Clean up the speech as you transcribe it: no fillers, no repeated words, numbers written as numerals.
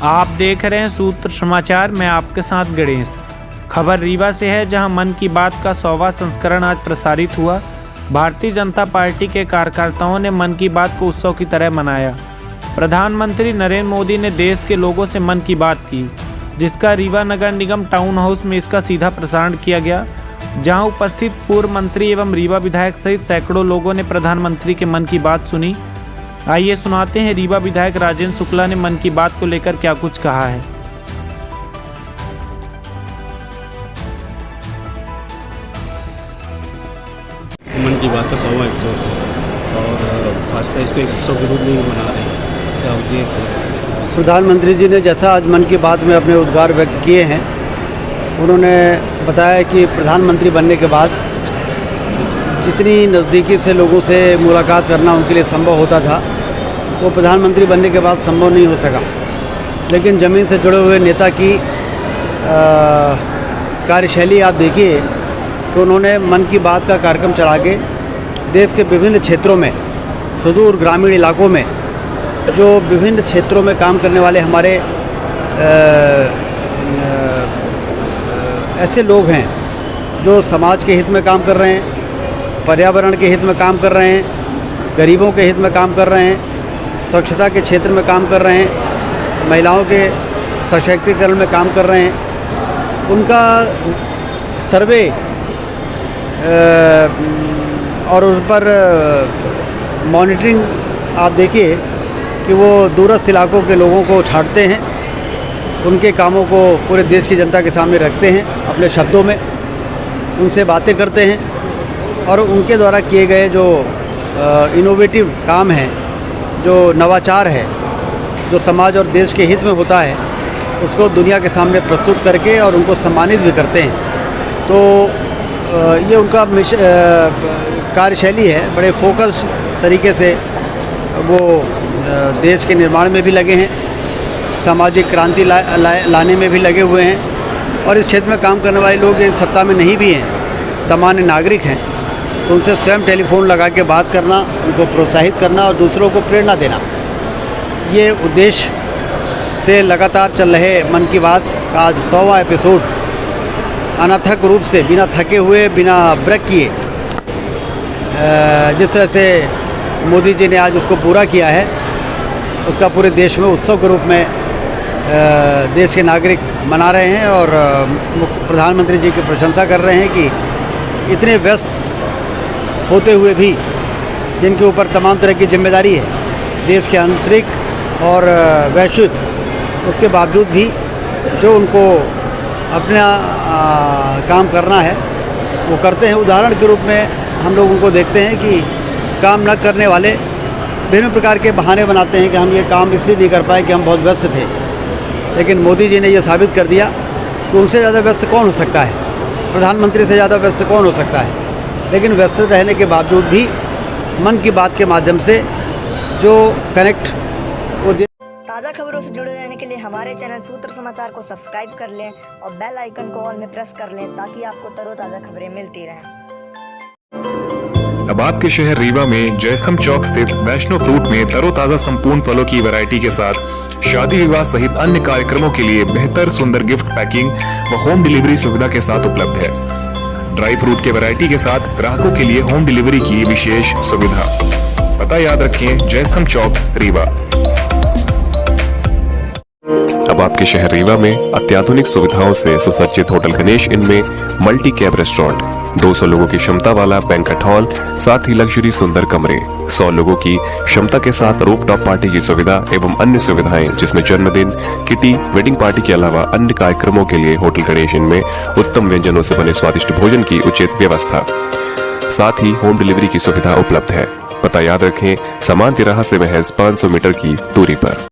आप देख रहे हैं सूत्र समाचार। मैं आपके साथ गणेश। खबर रीवा से है, जहां मन की बात का 100वां संस्करण आज प्रसारित हुआ। भारतीय जनता पार्टी के कार्यकर्ताओं ने मन की बात को उत्सव की तरह मनाया। प्रधानमंत्री नरेंद्र मोदी ने देश के लोगों से मन की बात की, जिसका रीवा नगर निगम टाउन हाउस में इसका सीधा प्रसारण किया गया, जहां उपस्थित पूर्व मंत्री एवं रीवा विधायक सहित सैकड़ों लोगों ने प्रधानमंत्री के मन की बात सुनी। आइए सुनाते हैं रीवा विधायक राजेंद्र शुक्ला ने मन की बात को लेकर क्या कुछ कहा है। मन की बात का 100वां एपिसोड था और भाजपा इसको एक उत्सव के रूप में भी मना रही है। क्या उद्देश्य है? प्रधानमंत्री जी ने जैसा आज मन की बात में अपने उद्गार व्यक्त किए हैं, उन्होंने बताया कि प्रधानमंत्री बनने के बाद जितनी नज़दीकी से लोगों से मुलाकात करना उनके लिए संभव होता था, वो प्रधानमंत्री बनने के बाद संभव नहीं हो सका। लेकिन ज़मीन से जुड़े हुए नेता की कार्यशैली आप देखिए कि उन्होंने मन की बात का कार्यक्रम चला के देश के विभिन्न क्षेत्रों में, सुदूर ग्रामीण इलाकों में जो विभिन्न क्षेत्रों में काम करने वाले हमारे ऐसे लोग हैं जो समाज के हित में काम कर रहे हैं, पर्यावरण के हित में काम कर रहे हैं, गरीबों के हित में काम कर रहे हैं, स्वच्छता के क्षेत्र में काम कर रहे हैं, महिलाओं के सशक्तिकरण में काम कर रहे हैं, उनका सर्वे और उन पर मॉनिटरिंग आप देखिए कि वो दूरस्थ इलाकों के लोगों को छांटते हैं, उनके कामों को पूरे देश की जनता के सामने रखते हैं, अपने शब्दों में उनसे बातें करते हैं और उनके द्वारा किए गए जो इनोवेटिव काम हैं, जो नवाचार है, जो समाज और देश के हित में होता है, उसको दुनिया के सामने प्रस्तुत करके और उनको सम्मानित भी करते हैं। तो ये उनका कार्यशैली है। बड़े फोकस तरीके से वो देश के निर्माण में भी लगे हैं, सामाजिक क्रांति लाने में भी लगे हुए हैं और इस क्षेत्र में काम करने वाले लोग इस सत्ता में नहीं भी हैं, सामान्य नागरिक हैं, तो उनसे स्वयं टेलीफोन लगा के बात करना, उनको प्रोत्साहित करना और दूसरों को प्रेरणा देना, ये उद्देश्य से लगातार चल रहे मन की बात का आज 100वां एपिसोड अनथक रूप से, बिना थके हुए, बिना ब्रेक किए, जिस तरह से मोदी जी ने आज उसको पूरा किया है, उसका पूरे देश में उत्सव के रूप में देश के नागरिक मना रहे हैं और प्रधानमंत्री जी की प्रशंसा कर रहे हैं कि इतने व्यस्त होते हुए भी, जिनके ऊपर तमाम तरह की जिम्मेदारी है देश के आंतरिक और वैश्विक, उसके बावजूद भी जो उनको अपना काम करना है वो करते हैं। उदाहरण के रूप में हम लोग उनको देखते हैं कि काम न करने वाले विभिन्न प्रकार के बहाने बनाते हैं कि हम ये काम इसलिए नहीं कर पाए कि हम बहुत व्यस्त थे, लेकिन मोदी जी ने ये साबित कर दिया कि उनसे ज़्यादा व्यस्त कौन हो सकता है, प्रधानमंत्री से ज़्यादा व्यस्त कौन हो सकता है। लेकिन व्यस्त रहने के बावजूद भी मन की बात के माध्यम से जो कनेक्ट वो ताज़ा खबरों से जुड़े रहने के लिए हमारे चैनल सूत्र समाचार को सब्सक्राइब कर लें और बेल आइकन को ऑल में प्रेस कर लें, ताकि आपको तरोताज़ा खबरें मिलती रहें। अब आपके शहर रीवा में जयस्तंभ चौक स्थित वैष्णो फ्रूट में तरोताजा संपूर्ण फलों की वैरायटी के साथ शादी विवाह सहित अन्य कार्यक्रमों के लिए बेहतर सुंदर गिफ्ट पैकिंग व होम डिलीवरी सुविधा के साथ उपलब्ध है। ड्राई फ्रूट के वैरायटी के साथ ग्राहकों के लिए होम डिलीवरी की विशेष सुविधा। पता याद रखें, जयस्तंभ चौक रीवा। अब आपके शहर रीवा में अत्याधुनिक सुविधाओं से सुसज्जित होटल गणेश इन में मल्टी कैब रेस्टोरेंट, 200 लोगों की क्षमता वाला बैंक्वेट हॉल, साथ ही लग्जरी सुंदर कमरे, 100 लोगों की क्षमता के साथ रूफटॉप पार्टी की सुविधा एवं अन्य सुविधाएं, जिसमें जन्मदिन, किटी, वेडिंग पार्टी के अलावा अन्य कार्यक्रमों के लिए होटल गणेश इन में उत्तम व्यंजनों से बने स्वादिष्ट भोजन की उचित व्यवस्था, साथ ही होम डिलीवरी की सुविधा उपलब्ध है। पता याद रखें, समान तिराहा से महज 500 मीटर की दूरी पर।